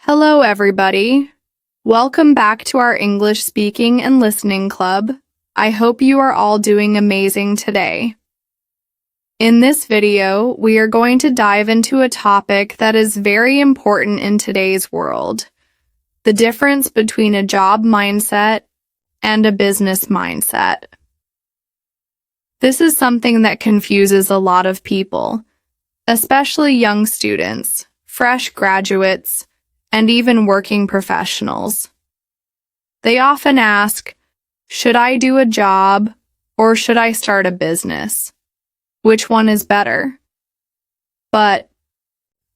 Hello, everybody. Welcome back to our English speaking and listening club. I hope you are all doing amazing today. In this video, we are going to dive into a topic that is very important in today's world: the difference between a job mindset and a business mindset. This is something that confuses a lot of people, especially young students, fresh graduates, and even working professionals. They often ask, should I do a job or should I start a business? Which one is better? But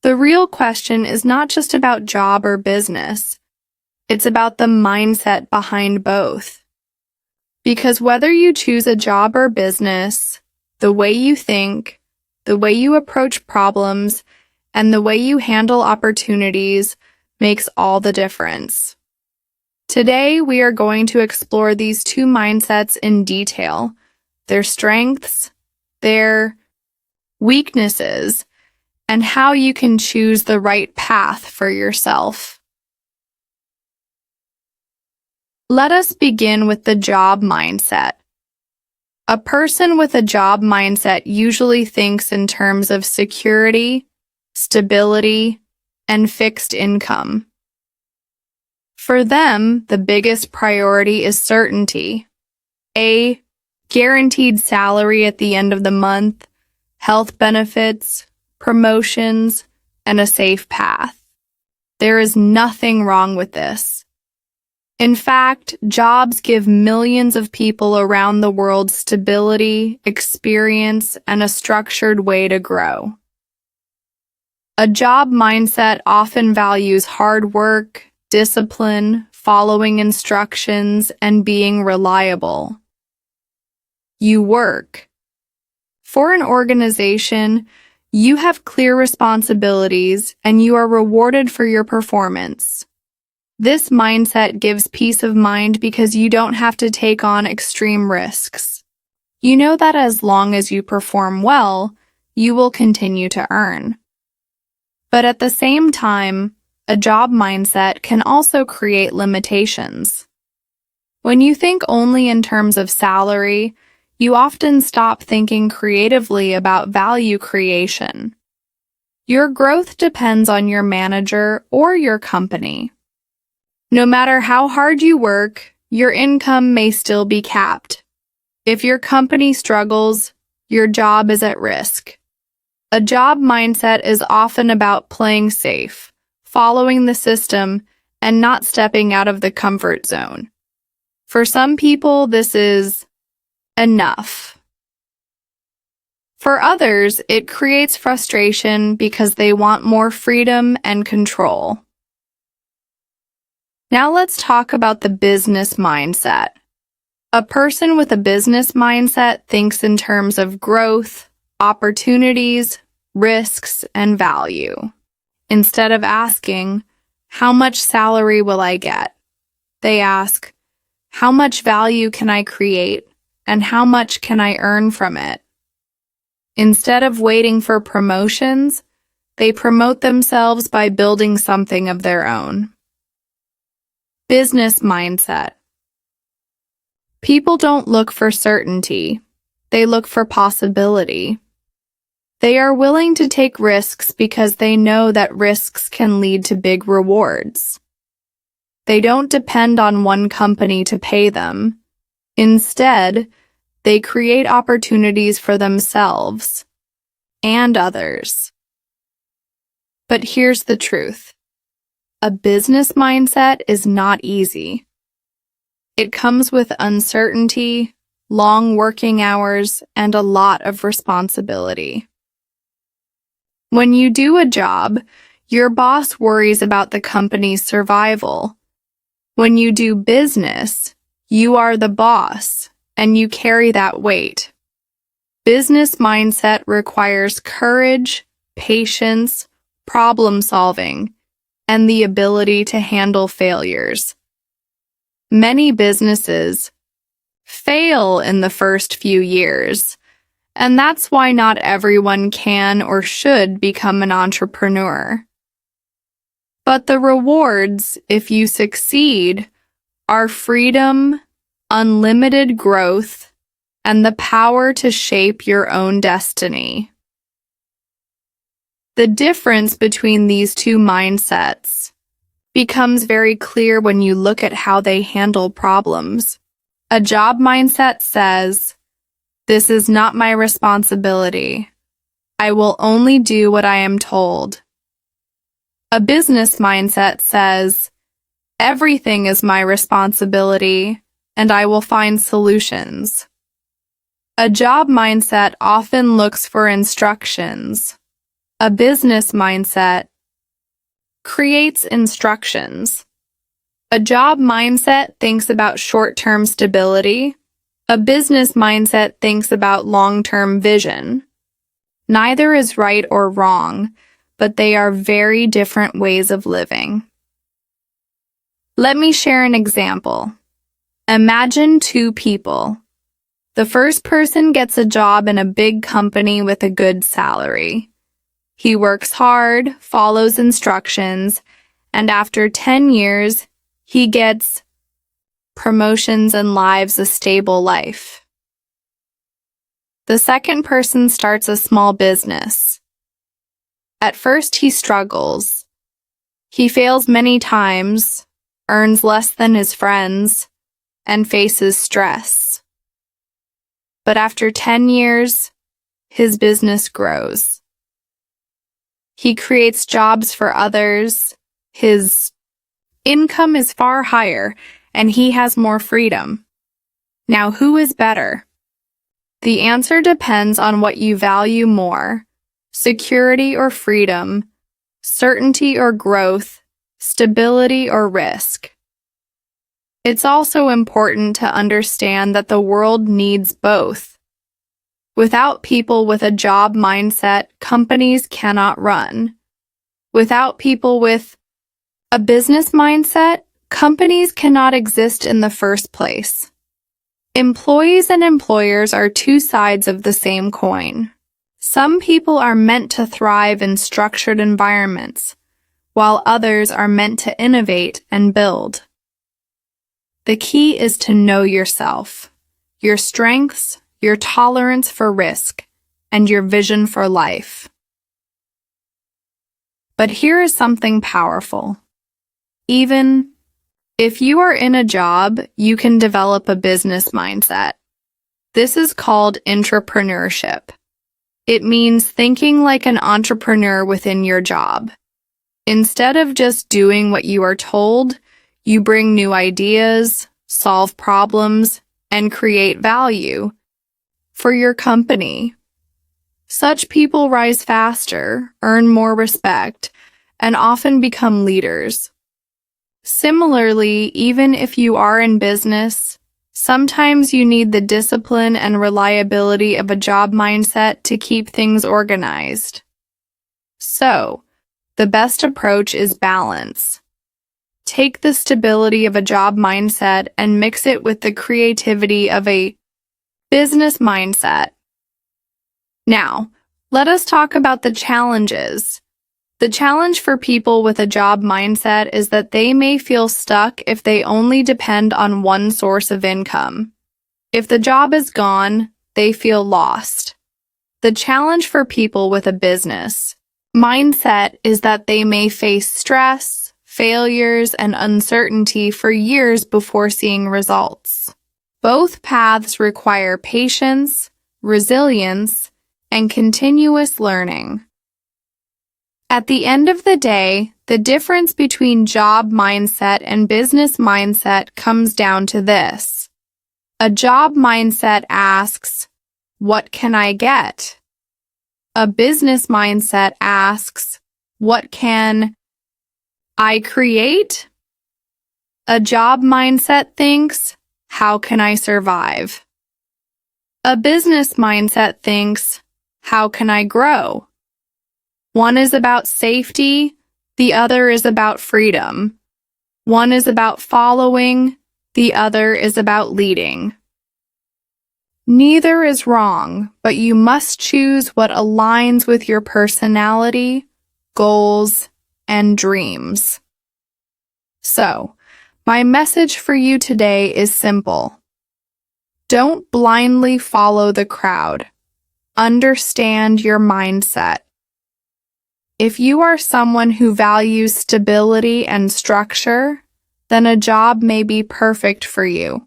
the real question is not just about job or business. It's about the mindset behind both. Because whether you choose a job or business, the way you think, the way you approach problems, and the way you handle opportunities makes all the difference. Today, we are going to explore these two mindsets in detail: their strengths, their weaknesses, and how you can choose the right path for yourself. Let us begin with the job mindset. A person with a job mindset usually thinks in terms of security, stability, and fixed income. For them, the biggest priority is certainty: a guaranteed salary at the end of the month, health benefits, promotions, and a safe path. There is nothing wrong with this. In fact, jobs give millions of people around the world stability, experience, and a structured way to grow. A job mindset often values hard work, discipline, following instructions, and being reliable. You work. For an organization, you have clear responsibilities and you are rewarded for your performance. This mindset gives peace of mind because you don't have to take on extreme risks. You know that as long as you perform well, you will continue to earn. But at the same time, a job mindset can also create limitations. When you think only in terms of salary, you often stop thinking creatively about value creation. Your growth depends on your manager or your company. No matter how hard you work, your income may still be capped. If your company struggles, your job is at risk. A job mindset is often about playing safe, following the system, and not stepping out of the comfort zone. For some people, this is enough. For others, it creates frustration because they want more freedom and control. Now let's talk about the business mindset. A person with a business mindset thinks in terms of growth, opportunities, risks, and value. Instead of asking, how much salary will I get? They ask, how much value can I create, and how much can I earn from it? Instead of waiting for promotions, they promote themselves by building something of their own. Business mindset. People don't look for certainty. They look for possibility. They are willing to take risks because they know that risks can lead to big rewards. They don't depend on one company to pay them. Instead, they create opportunities for themselves and others. But here's the truth. A business mindset is not easy. It comes with uncertainty, long working hours, and a lot of responsibility. When you do a job, your boss worries about the company's survival. When you do business, you are the boss, and you carry that weight. Business mindset requires courage, patience, problem solving, and the ability to handle failures. Many businesses fail in the first few years, and that's why not everyone can or should become an entrepreneur. But the rewards, if you succeed, are freedom, unlimited growth, and the power to shape your own destiny. The difference between these two mindsets becomes very clear when you look at how they handle problems. A job mindset says, "This is not my responsibility. I will only do what I am told." A business mindset says, "Everything is my responsibility, and I will find solutions." A job mindset often looks for instructions. A business mindset creates instructions. A job mindset thinks about short-term stability. A business mindset thinks about long-term vision. Neither is right or wrong, but they are very different ways of living. Let me share an example. Imagine two people. The first person gets a job in a big company with a good salary. He works hard, follows instructions, and after 10 years, he gets promotions and lives a stable life. The second person starts a small business. At first, he struggles. He fails many times, earns less than his friends, and faces stress. But after 10 years, his business grows. He creates jobs for others, his income is far higher, and he has more freedom. Now, who is better? The answer depends on what you value more: security or freedom, certainty or growth, stability or risk. It's also important to understand that the world needs both. Without people with a job mindset, companies cannot run. Without people with a business mindset, companies cannot exist in the first place. Employees and employers are two sides of the same coin. Some people are meant to thrive in structured environments, while others are meant to innovate and build. The key is to know yourself, your strengths, your tolerance for risk, and your vision for life. But here is something powerful. Even if you are in a job, you can develop a business mindset. This is called entrepreneurship. It means thinking like an entrepreneur within your job. Instead of just doing what you are told, you bring new ideas, solve problems, and create value for your company. Such people rise faster, earn more respect, and often become leaders. Similarly, even if you are in business, sometimes you need the discipline and reliability of a job mindset to keep things organized. So, the best approach is balance. Take the stability of a job mindset and mix it with the creativity of a business mindset. Now, let us talk about the challenges. The challenge for people with a job mindset is that they may feel stuck if they only depend on one source of income. If the job is gone, they feel lost. The challenge for people with a business mindset is that they may face stress, failures, and uncertainty for years before seeing results. Both paths require patience, resilience, and continuous learning. At the end of the day, the difference between job mindset and business mindset comes down to this. A job mindset asks, "What can I get?" A business mindset asks, "What can I create?" A job mindset thinks, "How can I survive?" A business mindset thinks, "How can I grow?" One is about safety, the other is about freedom. One is about following, the other is about leading. Neither is wrong, but you must choose what aligns with your personality, goals, and dreams. So, my message for you today is simple. Don't blindly follow the crowd. Understand your mindset. If you are someone who values stability and structure, then a job may be perfect for you.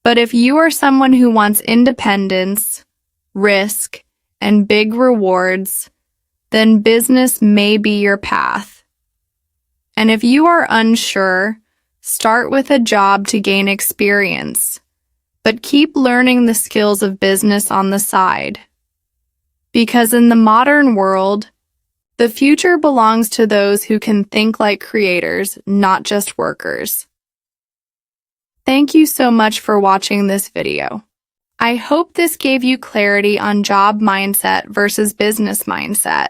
But if you are someone who wants independence, risk, and big rewards, then business may be your path. And if you are unsure, start with a job to gain experience, but keep learning the skills of business on the side. Because in the modern world, the future belongs to those who can think like creators, not just workers. Thank you so much for watching this video. I hope this gave you clarity on job mindset versus business mindset.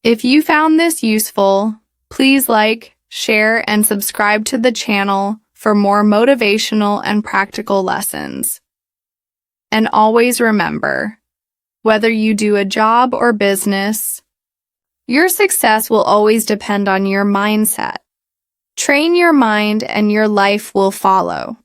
If you found this useful, please like, share, and subscribe to the channel for more motivational and practical lessons. And always remember, whether you do a job or business, your success will always depend on your mindset. Train your mind and your life will follow.